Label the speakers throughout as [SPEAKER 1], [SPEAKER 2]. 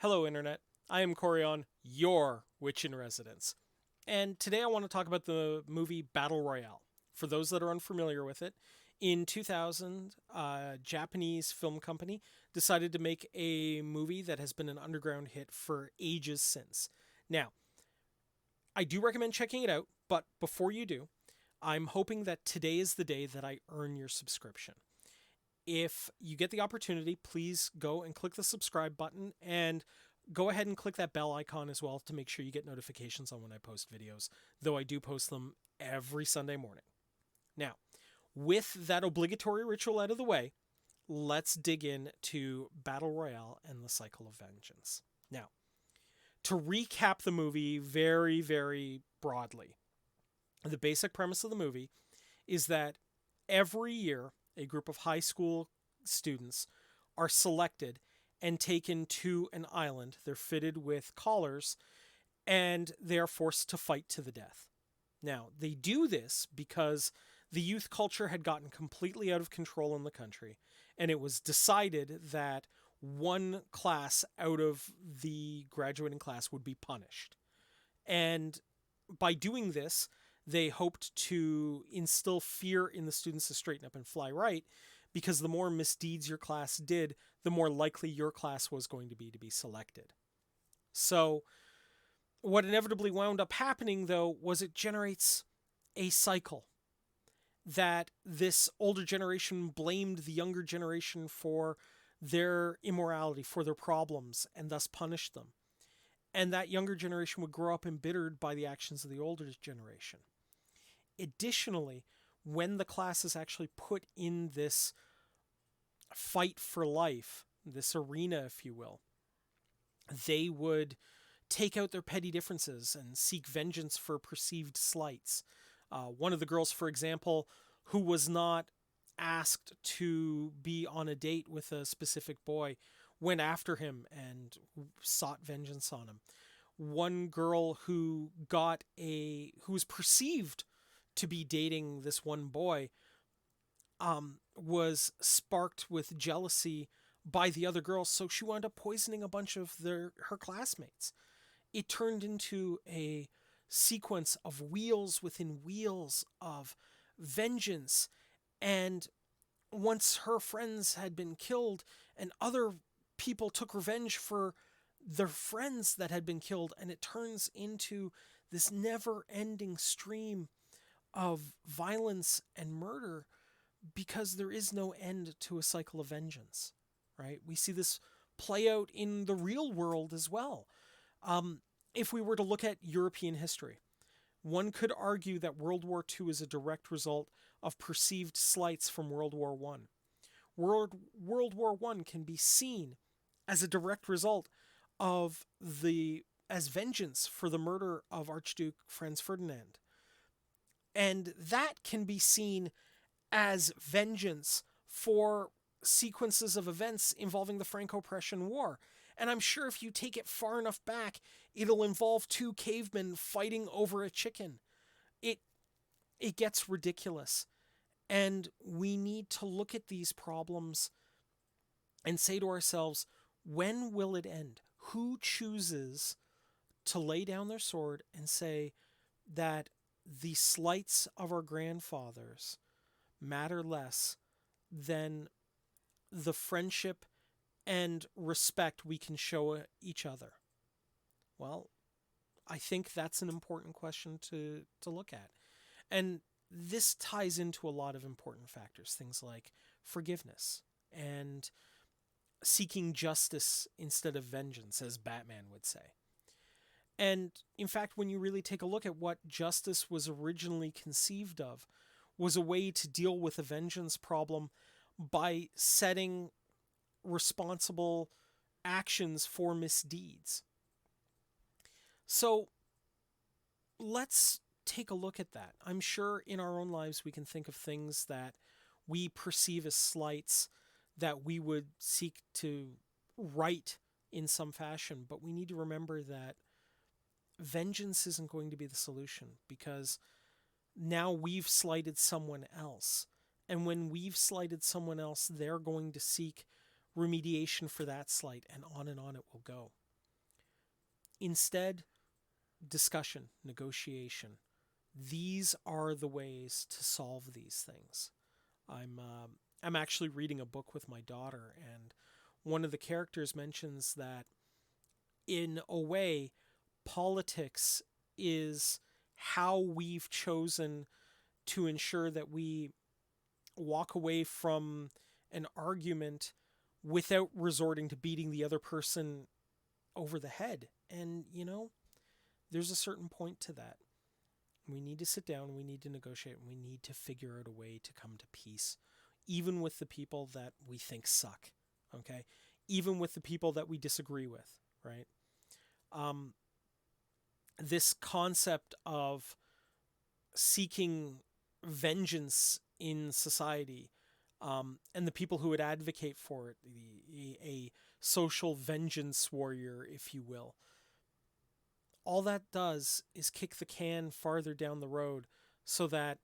[SPEAKER 1] Hello, Internet. I am Corion, your witch in residence. And today I want to talk about the movie Battle Royale. For those that are unfamiliar with it, in 2000, a Japanese film company decided to make a movie that has been an underground hit for ages since. Now, I do recommend checking it out, but before you do, I'm hoping that today is the day that I earn your subscription. If you get the opportunity, please go and click the subscribe button and go ahead and click that bell icon as well to make sure you get notifications on when I post videos, though I do post them every Sunday morning. Now, with that obligatory ritual out of the way, let's dig into Battle Royale and the Cycle of Vengeance. Now, to recap the movie very, very broadly, the basic premise of the movie is that every year a group of high school students are selected and taken to an island. They're fitted with collars and they are forced to fight to the death. Now, they do this because the youth culture had gotten completely out of control in the country, and it was decided that one class out of the graduating class would be punished. And by doing this, they hoped to instill fear in the students to straighten up and fly right, because the more misdeeds your class did, the more likely your class was going to be selected. So, what inevitably wound up happening, though, was it generates a cycle that this older generation blamed the younger generation for their immorality, for their problems, and thus punished them. And that younger generation would grow up embittered by the actions of the older generation. Additionally, when the class is actually put in this fight for life, this arena, if you will, they would take out their petty differences and seek vengeance for perceived slights. One of the girls, for example, who was not asked to be on a date with a specific boy, went after him and sought vengeance on him. One girl who was perceived to be dating this one boy was sparked with jealousy by the other girls, so she wound up poisoning a bunch of her classmates. It turned into a sequence of wheels within wheels of vengeance, and once her friends had been killed and other people took revenge for their friends that had been killed, and it turns into this never ending stream of violence and murder because there is no end to a cycle of vengeance, right? We see this play out in the real world as well. If we were to look at European history, one could argue that World War II is a direct result of perceived slights from World War I. World War I can be seen as a direct result of as vengeance for the murder of Archduke Franz Ferdinand. And that can be seen as vengeance for sequences of events involving the Franco-Prussian War. And I'm sure if you take it far enough back, it'll involve two cavemen fighting over a chicken. It it gets ridiculous. And we need to look at these problems and say to ourselves, when will it end? Who chooses to lay down their sword and say that the slights of our grandfathers matter less than the friendship and respect we can show each other? Well, I think that's an important question to look at. And this ties into a lot of important factors, things like forgiveness and seeking justice instead of vengeance, as Batman would say. And in fact, when you really take a look at what justice was originally conceived of, was a way to deal with a vengeance problem by setting responsible actions for misdeeds. So let's take a look at that. I'm sure in our own lives we can think of things that we perceive as slights that we would seek to right in some fashion, but we need to remember that vengeance isn't going to be the solution, because now we've slighted someone else. And when we've slighted someone else, they're going to seek remediation for that slight, and on it will go. Instead, discussion, negotiation. These are the ways to solve these things. I'm actually reading a book with my daughter, and one of the characters mentions that in a way, politics is how we've chosen to ensure that we walk away from an argument without resorting to beating the other person over the head. And, there's a certain point to that. We need to sit down, we need to negotiate, and we need to figure out a way to come to peace, even with the people that we think suck, okay? Even with the people that we disagree with, right? Um, this concept of seeking vengeance in society, and the people who would advocate for it, a social vengeance warrior, if you will, all that does is kick the can farther down the road so that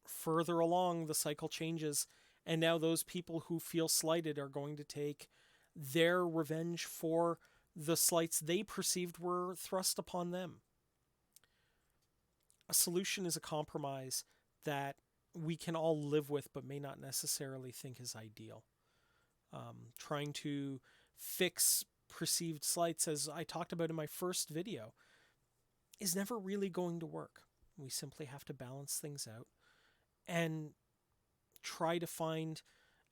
[SPEAKER 1] further along the cycle changes, and now those people who feel slighted are going to take their revenge for the slights they perceived were thrust upon them. A solution is a compromise that we can all live with but may not necessarily think is ideal. Trying to fix perceived slights, as I talked about in my first video, is never really going to work. We simply have to balance things out and try to find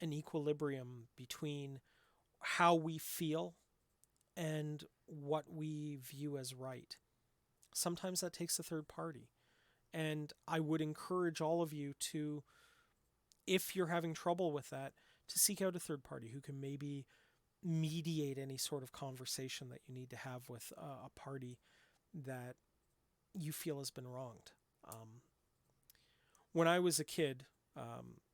[SPEAKER 1] an equilibrium between how we feel and what we view as right. Sometimes that takes a third party. And I would encourage all of you to, if you're having trouble with that, to seek out a third party who can maybe mediate any sort of conversation that you need to have with a party that you feel has been wronged. When I was a kid,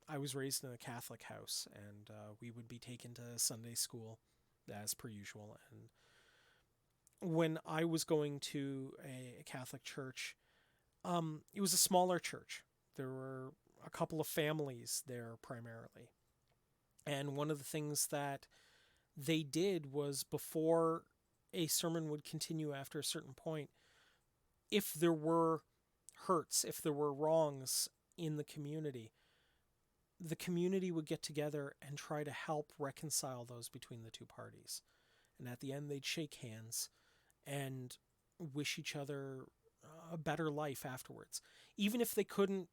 [SPEAKER 1] I was raised in a Catholic house, and we would be taken to Sunday school as per usual. And when I was going to a Catholic church, it was a smaller church. There were a couple of families there primarily. And one of the things that they did was, before a sermon would continue after a certain point, if there were hurts, if there were wrongs in the community would get together and try to help reconcile those between the two parties. And at the end, they'd shake hands and wish each other a better life afterwards. Even if they didn't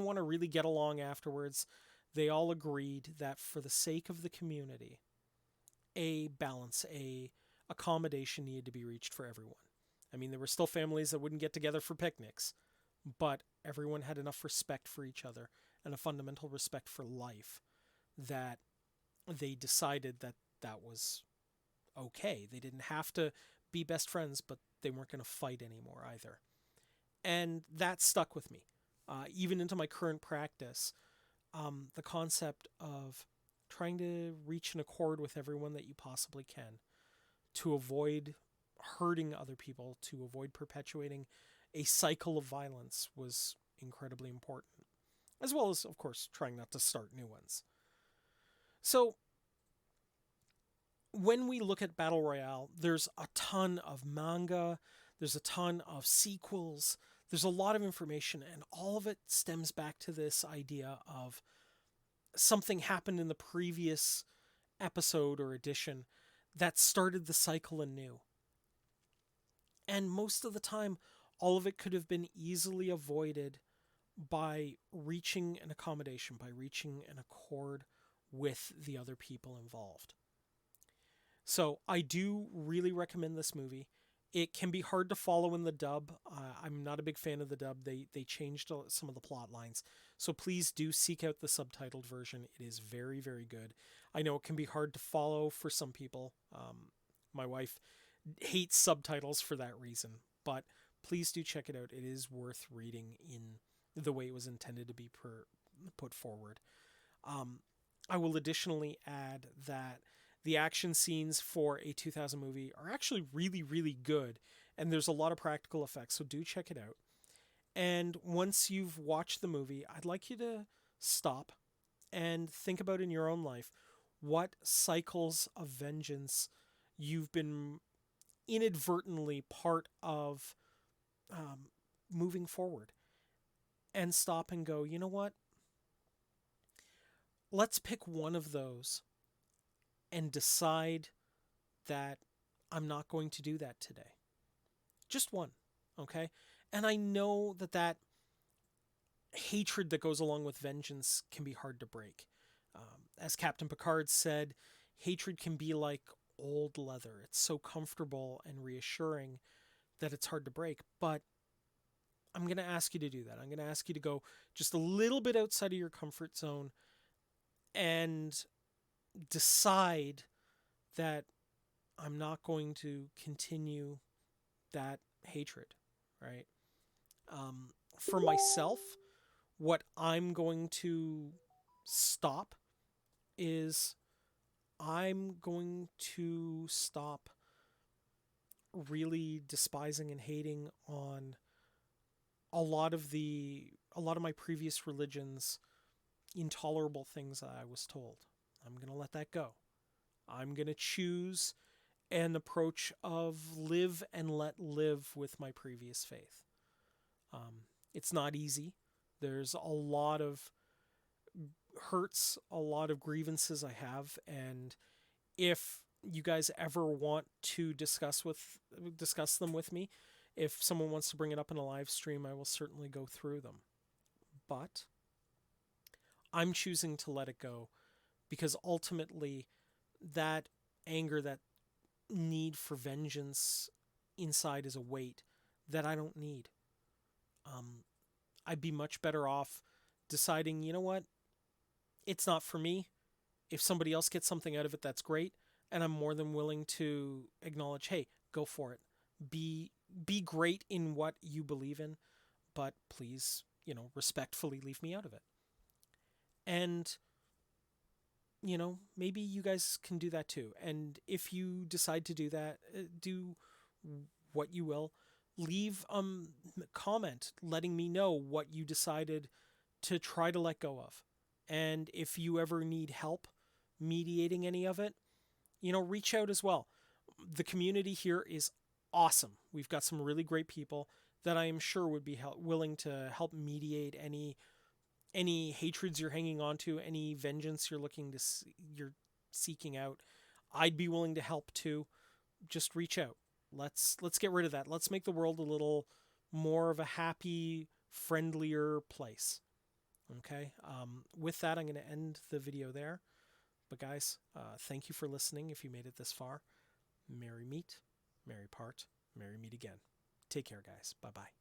[SPEAKER 1] want to really get along afterwards, they all agreed that for the sake of the community, a balance, a accommodation needed to be reached for everyone. I mean, there were still families that wouldn't get together for picnics, but everyone had enough respect for each other and a fundamental respect for life that they decided that that was okay. They didn't have to be best friends, but they weren't going to fight anymore either. And that stuck with me. Even into my current practice, the concept of trying to reach an accord with everyone that you possibly can to avoid hurting other people, to avoid perpetuating a cycle of violence, was incredibly important. As well as, of course, trying not to start new ones. So, when we look at Battle Royale, there's a ton of manga, there's a ton of sequels, there's a lot of information, and all of it stems back to this idea of something happened in the previous episode or edition that started the cycle anew. And most of the time, all of it could have been easily avoided by reaching an accommodation, by reaching an accord with the other people involved. So I do really recommend this movie. It can be hard to follow in the dub. I'm not a big fan of the dub. They changed some of the plot lines. So please do seek out the subtitled version. It is very, very good. I know it can be hard to follow for some people. My wife hates subtitles for that reason. But please do check it out. It is worth reading in the way it was intended to be put forward. I will additionally add that the action scenes for a 2000 movie are actually really, really good, and there's a lot of practical effects, so do check it out. And once you've watched the movie, I'd like you to stop and think about in your own life what cycles of vengeance you've been inadvertently part of moving forward, and stop and go, you know what? Let's pick one of those and decide that I'm not going to do that today. Just one, okay? And I know that that hatred that goes along with vengeance can be hard to break. As Captain Picard said, hatred can be like old leather. It's so comfortable and reassuring that it's hard to break. But I'm going to ask you to do that. I'm going to ask you to go just a little bit outside of your comfort zone and decide that I'm not going to continue that hatred, right? For myself, what I'm going to stop is I'm going to stop really despising and hating on a lot of my previous religions intolerable things I was told. I'm going to let that go. I'm going to choose an approach of live and let live with my previous faith. It's not easy. There's a lot of hurts, a lot of grievances I have, and if you guys ever want to discuss them with me, if someone wants to bring it up in a live stream, I will certainly go through them. But I'm choosing to let it go because ultimately that anger, that need for vengeance inside is a weight that I don't need. Um, I'd be much better off deciding, you know what, it's not for me. If somebody else gets something out of it, that's great, and I'm more than willing to acknowledge, hey, go for it. Be great in what you believe in, but please, respectfully leave me out of it. And maybe you guys can do that too. And if you decide to do that, do what you will. Leave comment letting me know what you decided to try to let go of. And if you ever need help mediating any of it, reach out as well. The community here is awesome. We've got some really great people that I am sure would be willing to help mediate any hatreds you're hanging on to, any vengeance you're seeking out. I'd be willing to help too. Just reach out. Let's get rid of that. Let's make the world a little more of a happy, friendlier place. Okay. With that, I'm going to end the video there. But guys, thank you for listening. If you made it this far, merry meet, merry part, merry meet again. Take care, guys. Bye bye.